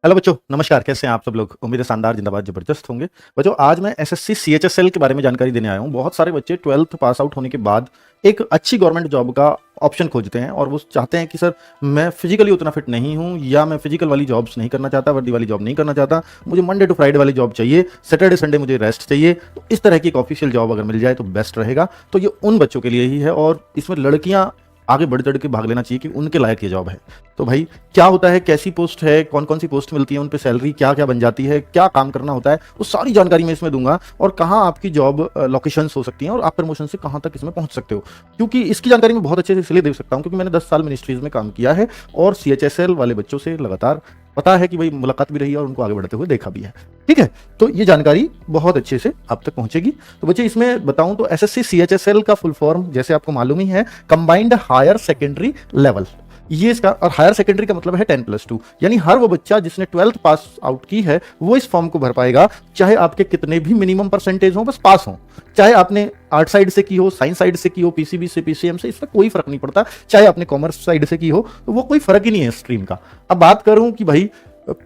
Hello बच्चों, नमस्कार। कैसे हैं आप सब लोग? उम्मीद है शानदार, जिंदाबाद, जबरदस्त होंगे। बच्चों, आज मैं एसएससी सीएचएसएल के बारे में जानकारी देने आया हूं। बहुत सारे बच्चे 12th पास आउट होने के बाद एक अच्छी गवर्नमेंट जॉब का ऑप्शन खोजते हैं और वो चाहते हैं कि सर मैं फिजिकली उतना फिट नहीं हूं, या मैं फिजिकल वाली जॉब्स नहीं करना चाहता, वर्दी वाली जॉब नहीं करना चाहता, मुझे मंडे टू फ्राइडे वाली जॉब चाहिए, सैटरडे संडे मुझे रेस्ट चाहिए। तो इस तरह की एक ऑफिशियल जॉब अगर मिल जाए तो बेस्ट रहेगा। तो ये उन बच्चों के लिए ही है और इसमें लड़कियां आगे बढ़ चढ़ के भाग लेना चाहिए कि उनके लायक ये जॉब है। तो भाई क्या होता है, कैसी पोस्ट है, कौन कौन सी पोस्ट मिलती है, उन पे सैलरी क्या क्या बन जाती है, क्या काम करना होता है, वो सारी जानकारी मैं इसमें दूंगा। और कहाँ आपकी जॉब लोकेशंस हो सकती हैं और आप प्रमोशन से कहाँ तक इसमें पहुंच सकते हो। क्योंकि इसकी जानकारी मैं बहुत अच्छे से इसलिए दे सकता हूँ क्योंकि मैंने 10 साल मिनिस्ट्रीज में काम किया है और सीएचएसएल वाले बच्चों से लगातार पता है कि भाई मुलाकात भी रही है और उनको आगे बढ़ते हुए देखा भी है। ठीक है, तो ये जानकारी बहुत अच्छे से आप तक पहुंचेगी। तो बच्चे इसमें बताऊं तो एसएससी सीएचएसएल का फुल फॉर्म जैसे आपको मालूम ही है, कंबाइंड हायर सेकेंडरी लेवल, ये इसका। और हायर सेकेंडरी का मतलब है 10+2, यानी हर वो बच्चा जिसने 12th पास आउट की है वो इस फॉर्म को भर पाएगा, चाहे आपके कितने भी मिनिमम परसेंटेज हो, बस पास हो। चाहे आपने आर्ट साइड से की हो, साइंस साइड से की हो, पीसीबी से, पीसीएम से, इसमें कोई फर्क नहीं पड़ता। चाहे आपने कॉमर्स साइड से की हो, तो वो कोई फर्क ही नहीं है स्ट्रीम का। अब बात करूं कि भाई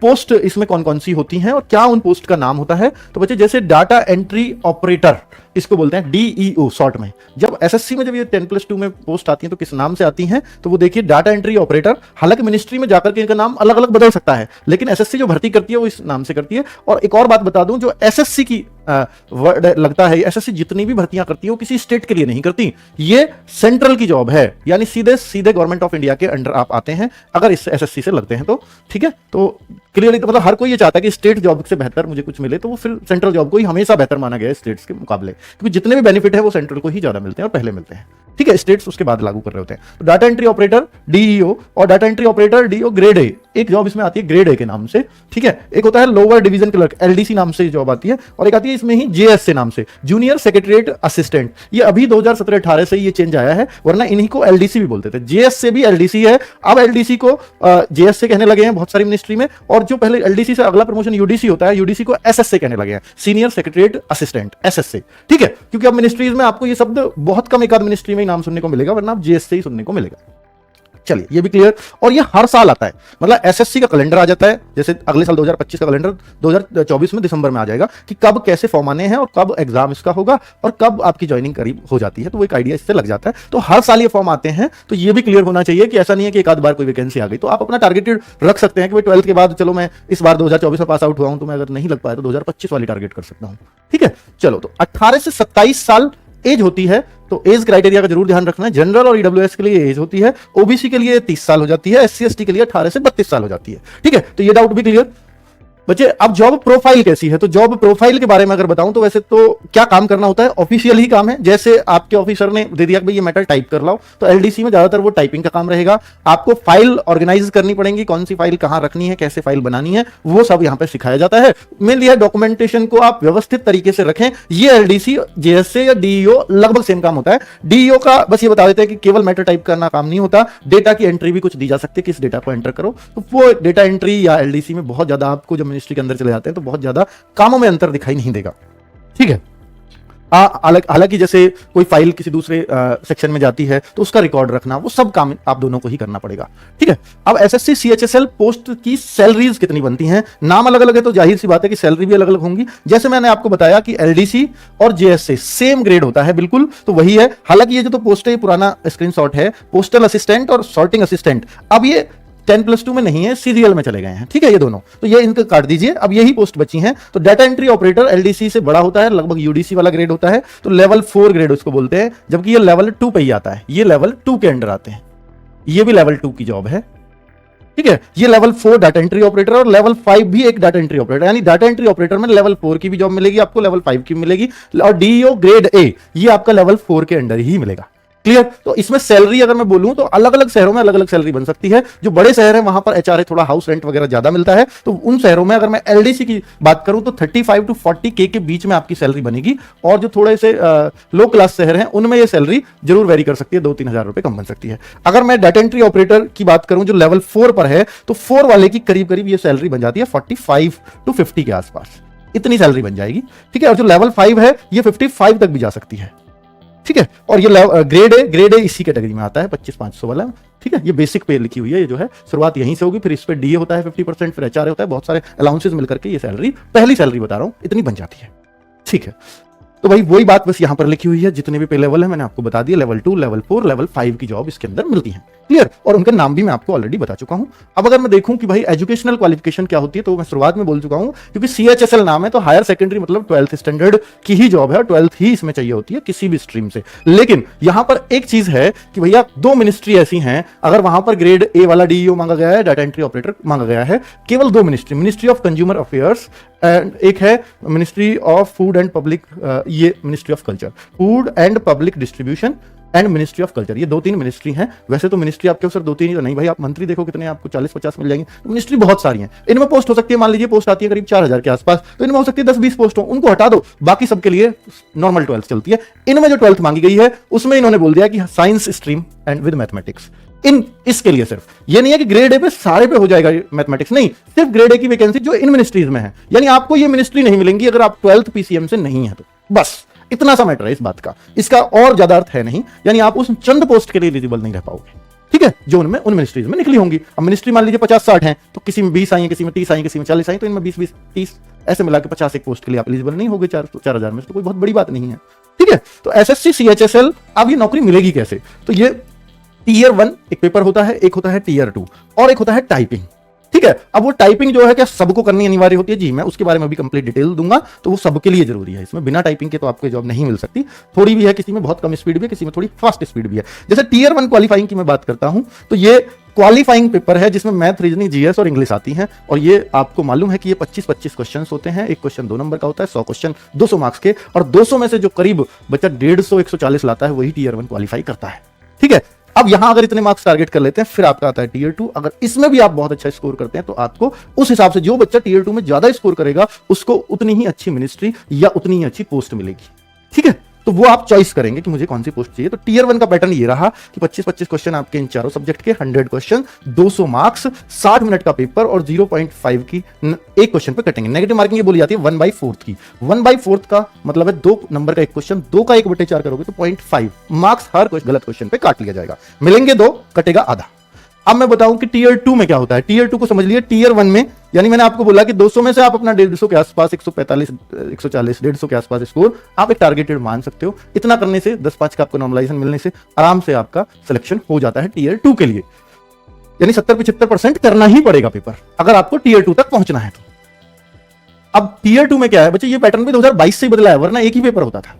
पोस्ट इसमें कौन कौन सी होती हैं और क्या उन पोस्ट का नाम होता है, तो बच्चे जैसे डाटा एंट्री ऑपरेटर, इसको बोलते हैं डीईओ शॉर्ट में। जब एसएससी में जब ये 10+2 में पोस्ट आती है तो किस नाम से आती हैं, तो वो देखिए डाटा एंट्री ऑपरेटर। हालांकि मिनिस्ट्री में जाकर के इनका नाम अलग अलग बदल सकता है, लेकिन एसएससी जो भर्ती करती है वो इस नाम से करती है। और एक और बात बता दूं, जो एसएससी की वर्ड लगता है, एसएससी जितनी भी भर्तियां करती है वो किसी स्टेट के लिए नहीं करती, ये सेंट्रल की जॉब है, यानी सीधे सीधे गवर्नमेंट ऑफ इंडिया के अंडर आप आते हैं अगर इस एसएससी से लगते हैं तो। ठीक है, तो क्लियरली मतलब हर कोई ये चाहता है कि स्टेट जॉब से बेहतर मुझे कुछ मिले, तो वो फिर सेंट्रल जॉब को ही हमेशा बेहतर माना गया है स्टेट्स के मुकाबले, क्योंकि जितने भी बेनिफिट है वो सेंट्रल को ही ज्यादा मिलते हैं और पहले मिलते हैं। ठीक है, स्टेट्स उसके बाद लागू कर रहे होते हैं। तो डाटा एंट्री ऑपरेटर डीईओ और data entry operator DO grade A, एक जॉब इसमें आती है ग्रेड ए के नाम से। ठीक है, एक होता है लोअर डिवीजन क्लर्क, एलडीसी नाम से जॉब आती है, और एक आती है इसमें ही जेएस से नाम से, जूनियर सेक्रेटरीट असिस्टेंट। ये अभी 2017-18 से ये चेंज आया है, वरना इन्हीं को एलडीसी भी बोलते थे। जेएस से भी एलडीसी है, अब एलडीसी को जेएस से कहने लगे हैं बहुत सारी मिनिस्ट्री में, और जो पहले एलडीसी से अगला प्रमोशन यूडीसी होता है, यूडीसी को एसएस से कहने लगे हैं, सीनियर सेक्रेटरीट असिस्टेंट, एसएस से। ठीक है, क्योंकि अब मिनिस्ट्रीज में आपको ये शब्द बहुत कम एक आध मिनिस्ट्री में ही नाम सुनने को मिलेगा, वरना आप जेएस से ही सुनने को मिलेगा। चलिए, ये भी क्लियर। और ये हर साल आता है, मतलब एसएससी का कैलेंडर आ जाता है, जैसे अगले साल 2025 का कैलेंडर 2024 में दिसंबर में आ जाएगा कि कब कैसे फॉर्म आने हैं और कब एग्जाम इसका होगा और कब आपकी ज्वाइनिंग करीब हो जाती है, तो वो एक आइडिया इससे लग जाता है। तो हर साल ये फॉर्म आते हैं, तो ये भी क्लियर होना चाहिए कि ऐसा नहीं है कि एक आध बार कोई वैकेंसी आ गई तो आप अपना टारगेटेड रख सकते हैं कि भाई 12th के बाद चलो मैं इस बार 2024 में पास आउट हुआ हूं, तो मैं अगर नहीं लग पाया तो 2025 वाली टारगेट कर सकता हूं। ठीक है, चलो, तो 18 से 27 साल एज होती है, तो एज क्राइटेरिया का जरूर ध्यान रखना है। जनरल और ईडब्ल्यूएस के लिए एज होती है, ओबीसी के लिए 30 साल हो जाती है, एससी एसटी के लिए 18 से 32 साल हो जाती है। ठीक है, तो ये डाउट भी क्लियर। बच्चे, अब जॉब प्रोफाइल कैसी है, तो जॉब प्रोफाइल के बारे में अगर बताऊं तो वैसे तो क्या काम करना होता है, ऑफिशियल ही काम है। जैसे आपके ऑफिसर ने दे दिया कि भाई ये मैटर टाइप कर लाओ, तो एलडीसी में ज्यादातर वो टाइपिंग का काम रहेगा। आपको फाइल ऑर्गेनाइज करनी पड़ेगी, कौन सी फाइल कहां रखनी है, कैसे फाइल बनानी है, वो सब यहां पे सिखाया जाता है। मेनली डॉक्यूमेंटेशन को आप व्यवस्थित तरीके से रखें। ये एलडीसी, जेएसए या डीईओ लगभग सेम काम होता है। डीईओ का बस ये बता देते हैं कि केवल मैटर टाइप करना काम नहीं होता, डेटा की एंट्री भी कुछ दी जा सकती है, किस डेटा को एंटर करो। तो वो डेटा एंट्री या एलडीसी में बहुत ज्यादा आपको जब मिनिस्ट्री के अंदर चले जाते हैं तो बहुत ज्यादा कामों में अंतर दिखाई नहीं देगा। ठीक है, हालांकि जैसे कोई फाइल किसी दूसरे सेक्शन में जाती है तो उसका रिकॉर्ड रखना, वो सब काम आप दोनों को ही करना पड़ेगा। ठीक है, अब एसएससी सीएचएसएल पोस्ट की सैलरीज कितनी बनती हैं, नाम अलग अलग है तो जाहिर सी बात है कि सैलरी भी अलग अलग होंगी। जैसे मैंने आपको बताया कि एलडीसी और जेएसए सेम ग्रेड होता है, बिल्कुल तो वही है। हालांकि ये जो तो पोस्ट है, ये पुराना स्क्रीनशॉट है, पोस्टल असिस्टेंट और सॉर्टिंग असिस्टेंट, अब ये 10+2 में नहीं है, सीरियल में चले गए हैं। ठीक है, ये दोनों, तो ये इनको काट दीजिए, अब यही पोस्ट बची हैं। तो डाटा एंट्री ऑपरेटर एलडीसी से बड़ा होता है, लगभग यूडीसी वाला ग्रेड होता है, तो लेवल 4 ग्रेड उसको बोलते हैं, जबकि ये लेवल 2 पे ही आता है, ये लेवल 2 के अंडर आते हैं, ये भी लेवल 2 की जॉब है। ठीक है, ये लेवल 4 डाटा एंट्री ऑपरेटर और लेवल 5 भी एक डाटा एंट्री ऑपरेटर, यानी डाटा एंट्री ऑपरेटर में लेवल 4 की भी जॉब मिलेगी आपको, लेवल 5 की मिलेगी, और डीईओ ग्रेड ए ये आपका लेवल 4 के अंडर ही मिलेगा। क्लियर। तो इसमें सैलरी अगर मैं बोलूं तो अलग अलग शहरों में अलग अलग सैलरी बन सकती है। जो बड़े शहर हैं वहां पर एचआरए थोड़ा हाउस रेंट वगैरह ज्यादा मिलता है, तो उन शहरों में अगर मैं एलडीसी की बात करूं तो 35 to 40K के बीच में आपकी सैलरी बनेगी। और जो थोड़े से लो क्लास शहर हैं उनमें ये सैलरी जरूर वेरी कर सकती है, 2-3 हजार रुपए कम बन सकती है। अगर मैं डाटा एंट्री ऑपरेटर की बात करूं जो लेवल 4 पर है, तो 4 वाले की करीब करीब ये सैलरी बन जाती है 45 to 50 के आसपास, इतनी सैलरी बन जाएगी। ठीक है, और जो लेवल 5 है ये 55 तक भी जा सकती है। ठीक है। और ये ग्रेड ए इसी कैटेगरी में आता है 25,500 वाला, ठीक है। ये बेसिक पे लिखी हुई है, ये जो है शुरुआत यहीं से होगी, फिर इस पे डीए होता है 50%, फिर एचआरए होता है, बहुत सारे अलाउंसेस मिलकर के ये सैलरी, पहली सैलरी बता रहा हूं, इतनी बन जाती है, ठीक है। तो भाई वही बात बस यहां पर लिखी हुई है, जितने भी पे लेवल है मैंने आपको बता दिया, लेवल 2, लेवल 4, लेवल 5 की जॉब इसके अंदर मिलती है, क्लियर। और उनके नाम भी मैं आपको ऑलरेडी बता चुका हूं। अब अगर मैं देखूं कि भाई एजुकेशनल क्वालिफिकेशन क्या होती है, तो मैं शुरुआत में बोल चुका हूं, क्योंकि सीएचएसएल नाम है तो हायर सेकेंडरी मतलब 12th स्टैंडर्ड की ही जॉब है, और 12th ही इसमें चाहिए होती है किसी भी स्ट्रीम से। लेकिन यहां पर एक चीज है कि भैया 2 मिनिस्ट्री ऐसी हैं, अगर वहां पर ग्रेड ए वाला डीईओ मांगा गया है, डाटा एंट्री ऑपरेटर मांगा गया है, केवल 2 ministry, ministry of consumer affairs and एक है ministry of food and public, ये ministry of culture, food and public distribution and ministry of culture, ये 2-3 मिनिस्ट्री हैं। वैसे तो मिनिस्ट्री आपके सिर्फ 2-3 ही तो नहीं भाई, आप मंत्री देखो कितने आपको 40-50 मिल जाएंगे, तो मिनिस्ट्री बहुत सारी हैं। इनमें पोस्ट हो सकती है, मान लीजिए पोस्ट आती है करीब 4,000 के आसपास, तो इनमें हो सकती है 10-20 पोस्ट हो, उनको हटा दो, बाकी सबके लिए नॉर्मल 12th चलती है। इनमें जो 12th मांगी गई है उसमें इन्होंने बोल दिया कि science stream and with mathematics, इसके लिए सिर्फ, ये नहीं है कि ग्रेड ए पे सारे पे हो जाएगा मैथमेटिक्स, नहीं, सिर्फ ग्रेड ए की वैकेंसी जो इन मिनिस्ट्रीज में है, यानी आपको ये मिनिस्ट्री नहीं मिलेंगी अगर आप 12th पीसीएम से नहीं है तो, बस इतना सा मैटर है इस बात का, इसका और ज्यादा अर्थ है नहीं, यानी आप उस चंद पोस्ट के लिए एलिजिबल नहीं रह पाओगे, ठीक है, जो उनमें उन मिनिस्ट्रीज में निकली होंगी। अब मिनिस्ट्री मान लीजिए 50-60 हैं, तो किसी में 20 आई है, किसी में 30 आई, किसी में 40 आई, तो इनमें 20-20, 30 ऐसे मिला के 50 एक पोस्ट के लिए आप एलिजिबल नहीं होगे 4,000 में, तो कोई बहुत बड़ी बात नहीं है, ठीक है। तो एसएससी सीएचएसएल, अब ये नौकरी मिलेगी कैसे, तो ये टीयर 1 एक पेपर होता है, एक होता है टीयर 2 और एक होता है टाइपिंग, ठीक है। अब वो टाइपिंग जो है क्या सबको करनी अनिवार्य होती है, जी मैं उसके बारे में भी कंप्लीट डिटेल दूंगा, तो वो सबके लिए जरूरी है, इसमें बिना टाइपिंग के तो आपको जॉब नहीं मिल सकती, थोड़ी भी है, किसी में बहुत कम स्पीड भी है, किसी में थोड़ी फास्ट स्पीड भी है। जैसे टीयर 1 क्वालिफाइंग की मैं बात करता हूं, तो ये क्वालिफाइंग पेपर है जिसमें मैथ, रीजनिंग, जीएस और इंग्लिश आती हैं, और ये आपको मालूम है कि ये 25-25 क्वेश्चन होते हैं, एक क्वेश्चन 2 नंबर का होता है, 100 क्वेश्चन 200 मार्क्स के, और 200 में से जो करीब बच्चा 150-140 लाता है वही टीयर 1 क्वालिफाई करता है, ठीक है। अब यहां अगर इतने मार्क्स टारगेट कर लेते हैं, फिर आपका आता है टीयर 2, अगर इसमें भी आप बहुत अच्छा स्कोर करते हैं तो आपको उस हिसाब से जो बच्चा टीयर 2 में ज्यादा स्कोर करेगा उसको उतनी ही अच्छी मिनिस्ट्री या उतनी ही अच्छी पोस्ट मिलेगी, ठीक है। तो वो आप चॉइस करेंगे कि मुझे कौन सी पोस्ट चाहिए। तो टीयर 1 का पैटर्न ये रहा कि 25-25 क्वेश्चन आपके इन चारों सब्जेक्ट के, 100 क्वेश्चन, 200 मार्क्स, 60 मिनट का पेपर, और 0.5 की एक क्वेश्चन पे कटेंगे। नेगेटिव मार्किंग ये बोली जाती है 1/4 की, 1/4 का मतलब है 2 नंबर का एक क्वेश्चन, 2 का 1/4 करोगे तो 0.5 मार्क्स हर गलत क्वेश्चन पे काट लिया जाएगा, मिलेंगे 2, कटेगा आधा। अब मैं बताऊं कि टीयर 2 में क्या होता है। टीयर 2 को समझ लिए, टीयर 1 में यानी मैंने आपको बोला कि 200 में से आप अपना 150 के आसपास, 145, 140, 150 के आसपास स्कोर आप एक टारगेटेड मान सकते हो। इतना करने से 10-5 का आपको नॉर्मलाइजेशन मिलने से आराम से आपका सिलेक्शन हो जाता है टीयर 2 के लिए, यानी 70-75% करना ही पड़ेगा पेपर अगर आपको टीयर 2 तक पहुंचना है तो। अब टीयर 2 में क्या है बच्चे, ये पैटर्न भी 2022 से ही बदला है, वरना एक ही पेपर होता था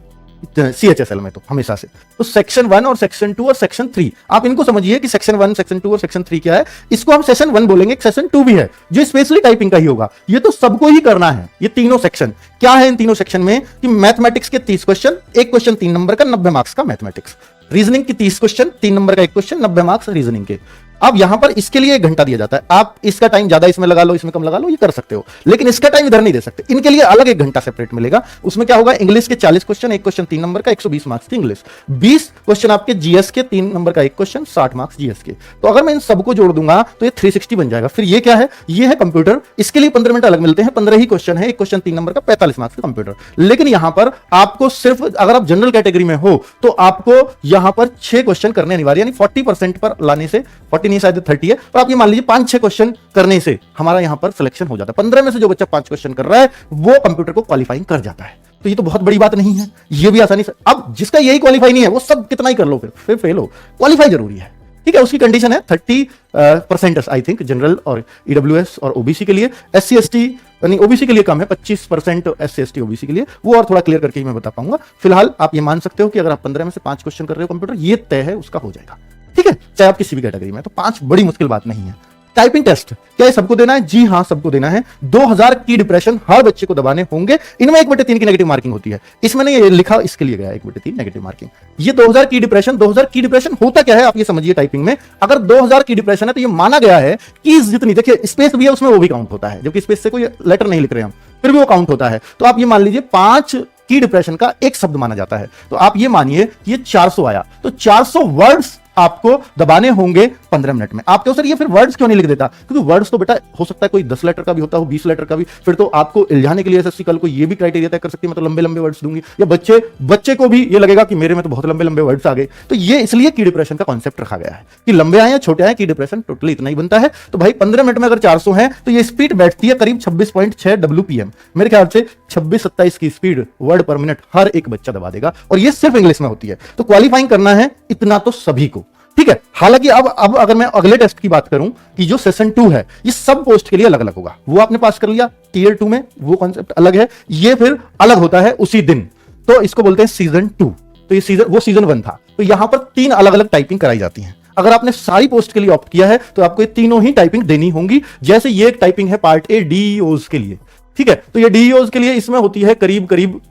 सीएचएसएल में तो हमेशा से। तो सेक्शन 1 और सेक्शन 2 और सेक्शन 3 आप इनको समझिए कि सेक्शन 1, सेक्शन 2 और सेक्शन 3 क्या है। इसको हम सेशन 1 बोलेंगे, सेशन 2 भी है जो स्पेशली टाइपिंग का ही होगा। ये तो सबको ही करना है। ये तीनों सेक्शन क्या है, इन तीनों सेक्शन में कि मैथमेटिक्स के 30 क्वेश्चन, एक क्वेश्चन 3 नंबर का 90 मार्क्स का मैथमेटिक्स, रीजनिंग की 30 क्वेश्चन, 3 नंबर का एक क्वेश्चन, 90 मार्क्स रीजनिंग के। अब यहां पर इसके लिए 1 घंटा दिया जाता है, आप इसका टाइम ज्यादा इसमें लगा लो, इसमें कम लगा लो, ये कर सकते हो, लेकिन इसका टाइम इधर नहीं दे सकते। इनके लिए अलग 1 घंटा सेपरेट मिलेगा। उसमें क्या होगा, इंग्लिश के 40 क्वेश्चन, एक क्वेश्चन 3 नंबर का, 120 मार्क्स की इंग्लिश, 20 क्वेश्चन आपके जीएस के, 3 नंबर का एक क्वेश्चन, 60 मार्क्स जीएस के। तो अगर मैं इन सबको जोड़ दूंगा तो ये 360 बन जाएगा। फिर ये क्या है, ये है कंप्यूटर, इसके लिए 15 मिनट अलग मिलते हैं, 15 ही क्वेश्चन है, एक क्वेश्चन 3 नंबर का, 45 मार्क्स का कंप्यूटर। लेकिन यहां पर आपको सिर्फ, अगर आप जनरल कैटेगरी में हो तो आपको यहां पर 6 क्वेश्चन करने अनिवार्य, यानी 40% पर लाने से, 40 नहीं शायद 30 है, और आप ये मान लीजिए 5-6 क्वेश्चन करने से हमारा यहां पर सिलेक्शन हो जाता है। 15 में से जो बच्चा 5 क्वेश्चन कर रहा है वो कंप्यूटर को क्वालिफाइंग कर जाता है। तो ये तो बहुत बड़ी बात नहीं है, ये भी आसानी से। अब जिसका यही क्वालिफाई नहीं है वो सब कितना ही कर लो, फिर फेल हो। क्वालिफाई जरूरी है, ठीक है। उसकी कंडीशन है 30% आई थिंक जनरल और ईडब्ल्यूएस और ओबीसी के लिए। एससी एसटी यानी ओबीसी के लिए कम है, 25% एससी एसटी ओबीसी के लिए, वो और थोड़ा क्लियर करके ही मैं बता पाऊंगा। फिलहाल आप ये मान सकते हो कि अगर आप 15 में से 5 क्वेश्चन कर रहे हो कंप्यूटर, ये तय है उसका हो जाएगा, ठीक है, चाहे आप किसी भी कैटेगरी में। तो 5 बड़ी मुश्किल बात नहीं है। टाइपिंग टेस्ट क्या ये सबको देना है? जी हाँ, सबको देना है। 2000 की डिप्रेशन हर बच्चे को दबाने होंगे। इनमें 1/3 की नेगेटिव मार्किंग होती है। इसमें नहीं ये लिखा, इसके लिए गया 1/3 नेगेटिव मार्किंग। ये 2000 की डिप्रेशन, 2000 की डिप्रेशन होता क्या है आप ये समझिए। टाइपिंग में अगर 2000 की डिप्रेशन है तो ये माना गया है कि जितनी, देखिए स्पेस भी है उसमें, वो भी काउंट होता है, जबकि स्पेस से कोई लेटर नहीं लिख रहे हम, फिर भी वो काउंट होता है। तो आप ये मान लीजिए 5 की डिप्रेशन का एक शब्द माना जाता है, तो आप ये मानिए कि ये 400 आया, तो 400 वर्ड्स आपको दबाने होंगे 15 मिनट में। आप कहो सर ये फिर वर्ड्स क्यों नहीं लिख देता? क्योंकि वर्ड्स तो बेटा हो सकता है कोई 10 लेटर का भी होता हो, 20 लेटर का भी, फिर तो आपको इल्झाने के लिए एसएससी कल को ये भी क्राइटेरिया तय कर सकती है, मतलब लंबे लंबे वर्ड्स दूंगी, या बच्चे को भी ये लगेगा कि मेरे में तो बहुत लंबे लंबे वर्ड्स आ गए। तो ये इसलिए की डिप्रेशन का कॉन्सेप्ट रखा गया है कि लंबे आए या छोटे आए, की डिप्रेशन टोटली इतना ही बनता है। तो भाई 15 मिनट में अगर 400 है तो ये स्पीड बैठती है करीब 26.6 WPM। मेरे ख्याल से 26-27 की स्पीड वर्ड पर मिनट हर एक बच्चा दबा देगा, और ये सिर्फ इंग्लिश में होती है। तो क्वालिफाइंग करना है इतना तो सभी को, ठीक है। हालांकि अब अगर मैं अगले टेस्ट की बात करूं कि जो सेशन 2 है, ये सब पोस्ट के लिए अलग अलग होगा। वो आपने पास कर लिया टीयर 2 में, वो कॉन्सेप्ट अलग है, ये फिर अलग होता है उसी दिन। तो इसको बोलते हैं सीजन 2। तो ये सीजन 1 था। तो यहां पर 3 अलग अलग टाइपिंग कराई जाती है। अगर आपने सारी पोस्ट के लिए ऑप्ट किया है तो आपको ये तीनों ही टाइपिंग देनी होंगी। जैसे ये एक टाइपिंग है पार्ट ए डीईओज के लिए, ठीक है। तो ये डीईओज के लिए इसमें होती है करीब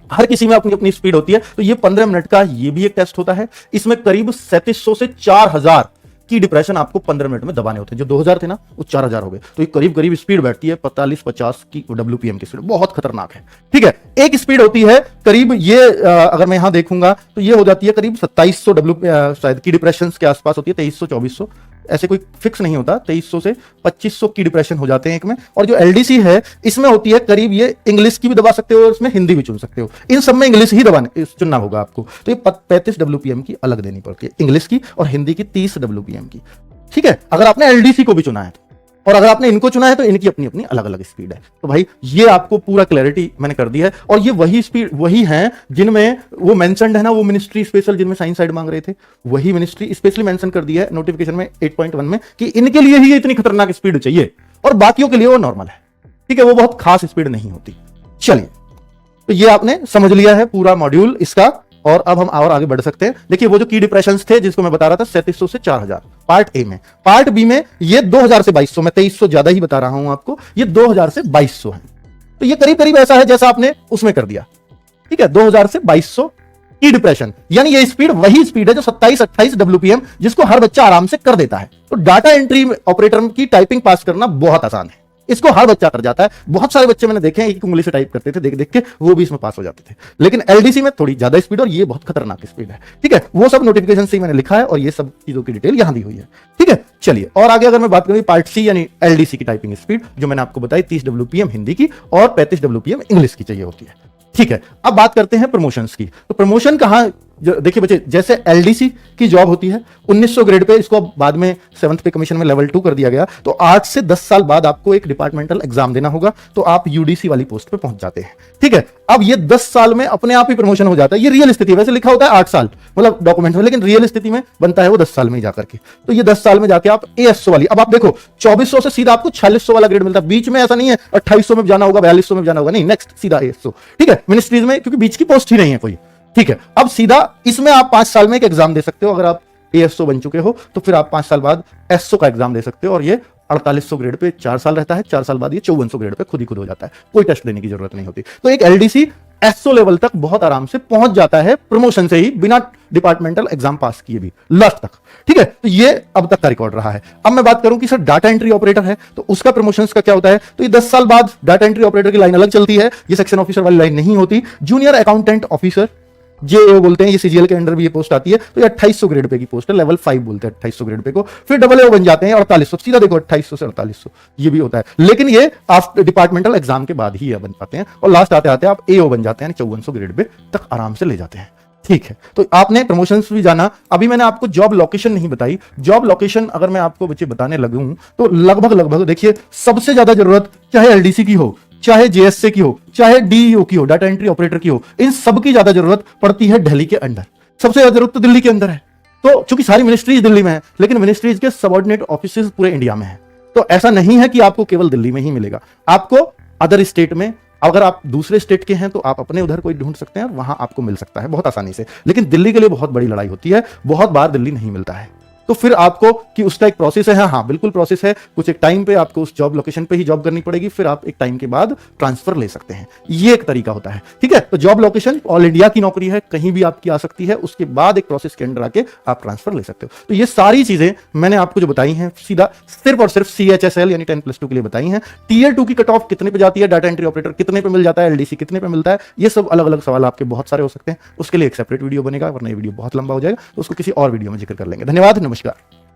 हर किसी में अपनी अपनी स्पीड होती है। तो ये 15 मिनट का ये भी एक टेस्ट होता है। इसमें करीब 3700 से 4000 की डिप्रेशन आपको 15 मिनट में दबाने होते हैं। जो 2000 थे ना वो 4000 हो गए। तो ये करीब स्पीड बैठती है 45-50 की WPM की स्पीड, बहुत खतरनाक है, ठीक है। एक स्पीड होती है करीब ये अगर मैं यहां देखूंगा तो ये हो जाती है करीब 2700 शायद की डिप्रेशन के आसपास होती है, 2300-2400, ऐसे कोई फिक्स नहीं होता। 2300 से 2500 की डिप्रेशन हो जाते हैं एक में। और जो एलडीसी है इसमें होती है करीब, ये इंग्लिश की भी दबा सकते हो और इसमें हिंदी भी चुन सकते हो। इन सब में इंग्लिश ही चुनना होगा आपको। तो ये 35 WPM की अलग देनी पड़ती है, इंग्लिश की, और हिंदी की 30 WPM की, ठीक है। अगर आपने एलडीसी को भी चुना है तो, और अगर आपने इनको चुना है तो इनकी अपनी अपनी अलग अलग स्पीड है। तो भाई ये आपको पूरा क्लैरिटी मैंने कर दी है। और ये वही स्पीड वही है जिनमें वो मेंशन्ड है ना, वो मिनिस्ट्री स्पेशल जिनमें साइंस साइड मांग रहे थे, वही मिनिस्ट्री स्पेशली मेंशन कर दी है नोटिफिकेशन में 8.1 में कि इनके लिए ही इतनी खतरनाक स्पीड चाहिए, और बाकियों के लिए वो नॉर्मल है, ठीक है, वो बहुत खास स्पीड नहीं होती। चलिए, तो ये आपने समझ लिया है पूरा मॉड्यूल इसका। और अब हम और आगे बढ़ सकते हैं। देखिए वो जो की डिप्रेशंस थे जिसको मैं बता रहा था 3700 से 4000 पार्ट ए में, पार्ट बी में ये 2000 से 2200, मैं 2300 ज्यादा ही बता रहा हूं आपको, ये 2000 से 2200 है। तो ये करीब करीब ऐसा है जैसा आपने उसमें कर दिया, ठीक है, 2000 से 2200 की डिप्रेशन। यानी ये स्पीड वही स्पीड है जो 27-28 WPM, जिसको हर बच्चा आराम से कर देता है। तो डाटा एंट्री ऑपरेटर की टाइपिंग पास करना बहुत आसान है, इसको हर बच्चा कर जाता है। बहुत सारे बच्चे मैंने देखे हैं एक उंगली से टाइप करते थे, देख देख के वो भी इसमें पास हो जाते थे। लेकिन एलडीसी में थोड़ी ज्यादा स्पीड और ये बहुत खतरनाक स्पीड है, ठीक है। वो सब नोटिफिकेशन से मैंने लिखा है और ये सब चीजों की डिटेल यहां दी हुई है, ठीक है। चलिए और आगे अगर मैं बात करूं पार्ट सी यानी एलडीसी की टाइपिंग स्पीड, जो मैंने आपको बताई 30 WPM हिंदी की और 35 WPM इंग्लिश की चाहिए होती है, ठीक है। अब बात करते हैं प्रमोशंस की। तो प्रमोशन कहां, देखिए बच्चे, जैसे एलडीसी की जॉब होती है 1900 ग्रेड पे, इसको बाद में 7th पे कमीशन में लेवल 2 कर दिया गया। तो 8 से 10 साल बाद आपको एक डिपार्टमेंटल एग्जाम देना होगा, तो आप यूडीसी वाली पोस्ट पे पहुंच जाते हैं, ठीक है। अब ये 10 साल में अपने आप ही प्रमोशन हो जाता है। ये रियल स्थिति है, वैसे लिखा होता है 8 साल मतलब डॉक्यूमेंट में, लेकिन रियल स्थिति में बनता है वो 10 साल में ही जाकर के। तो ये 10 साल में जाके आप एएसओ वाली, अब आप देखो 2400 से सीधा आपको 4600 वाला ग्रेड मिलता है। बीच में ऐसा नहीं है 2800 में जाना होगा, 4200 में जाना होगा, नहीं, नेक्स्ट सीधा एएसओ, ठीक है, मिनिस्ट्रीज में, क्योंकि बीच की पोस्ट ही नहीं है कोई, ठीक है। अब सीधा इसमें आप 5 साल में एक एग्जाम दे सकते हो। अगर आप एएसओ बन चुके हो तो फिर आप 5 साल बाद एसओ का एग्जाम दे सकते हो, और ये 4800 ग्रेड पे 4 साल रहता है। 4 साल बाद ये 5400 ग्रेड पे खुद ही खुद हो जाता है, कोई टेस्ट देने की जरूरत नहीं होती। तो एक एलडीसी एसओ लेवल तक बहुत आराम से पहुंच जाता है प्रमोशन से ही, बिना डिपार्टमेंटल एग्जाम पास किए भी, लास्ट तक, ठीक है। तो ये अब तक का रिकॉर्ड रहा है। अब मैं बात करूं कि सर डाटा एंट्री ऑपरेटर है तो उसका प्रमोशंस का क्या होता है। तो ये 10 साल बाद डाटा एंट्री ऑपरेटर की लाइन अलग चलती है, ये सेक्शन ऑफिसर वाली लाइन नहीं होती। जूनियर अकाउंटेंट ऑफिसर जेए बोलते हैं, ये सीजीएल के अंडर भी ये पोस्ट आती है। तो ये 2800 ग्रेड पे की पोस्ट है, लेवल 5 बोलते हैं 2800 ग्रेड पे को। फिर डबल एओ बन जाते हैं 4800, सीधा देखो 2800 से 4800 ये भी होता है, लेकिन ये आफ्टर डिपार्टमेंटल एग्जाम के बाद ही बन पाते हैं। और लास्ट आते आते आप एओ बन जाते हैं, 5400 ग्रेड पे तक आराम से ले जाते हैं, ठीक है। तो आपने प्रमोशंस भी जाना। अभी मैंने आपको जॉब लोकेशन नहीं बताई। जॉब लोकेशन अगर मैं आपको बच्चे बताने लगूं तो लगभग देखिए सबसे ज्यादा जरूरत चाहे एलडीसी की हो, चाहे जेएसए की हो, चाहे डीईओ की हो, डाटा एंट्री ऑपरेटर की हो, इन सब की ज्यादा जरूरत पड़ती है दिल्ली के अंदर। सबसे ज्यादा जरूरत तो दिल्ली के अंदर है। तो चूंकि सारी मिनिस्ट्रीज दिल्ली में है, लेकिन मिनिस्ट्रीज के सबऑर्डिनेट ऑफिसेज पूरे इंडिया में है। तो ऐसा नहीं है कि आपको केवल दिल्ली में ही मिलेगा, आपको अदर स्टेट में, अगर आप दूसरे स्टेट के हैं तो आप अपने उधर कोई ढूंढ सकते हैं, वहां आपको मिल सकता है बहुत आसानी से। लेकिन दिल्ली के लिए बहुत बड़ी लड़ाई होती है, बहुत बार दिल्ली नहीं मिलता है, तो फिर आपको कि उसका एक प्रोसेस है, हाँ बिल्कुल प्रोसेस है, कुछ एक टाइम पे आपको उस जॉब लोकेशन पे ही जॉब करनी पड़ेगी, फिर आप एक टाइम के बाद ट्रांसफर ले सकते हैं। ये एक तरीका होता है, ठीक है। तो जॉब लोकेशन ऑल इंडिया की नौकरी है, कहीं भी आपकी आ सकती है, उसके बाद एक प्रोसेस के अंडर आके आप ट्रांसफर ले सकते हो। तो ये सारी चीजें मैंने आपको जो बताई हैं सीधा सिर्फ और सिर्फ CHSL यानी 10+2 के लिए बताई हैं। टियर 2 की कट ऑफ कितने पे जाती है, डाटा एंट्री ऑपरेटर कितने पे मिल जाता है, LDC कितने पे मिलता है, ये सब अलग अलग सवाल आपके बहुत सारे हो सकते हैं। उसके लिए एक सेपरेट वीडियो बनेगा, वरना ये वीडियो बहुत लंबा हो जाएगा, तो उसको किसी और वीडियो में जिक्र कर लेंगे। धन्यवाद, नमस्कार।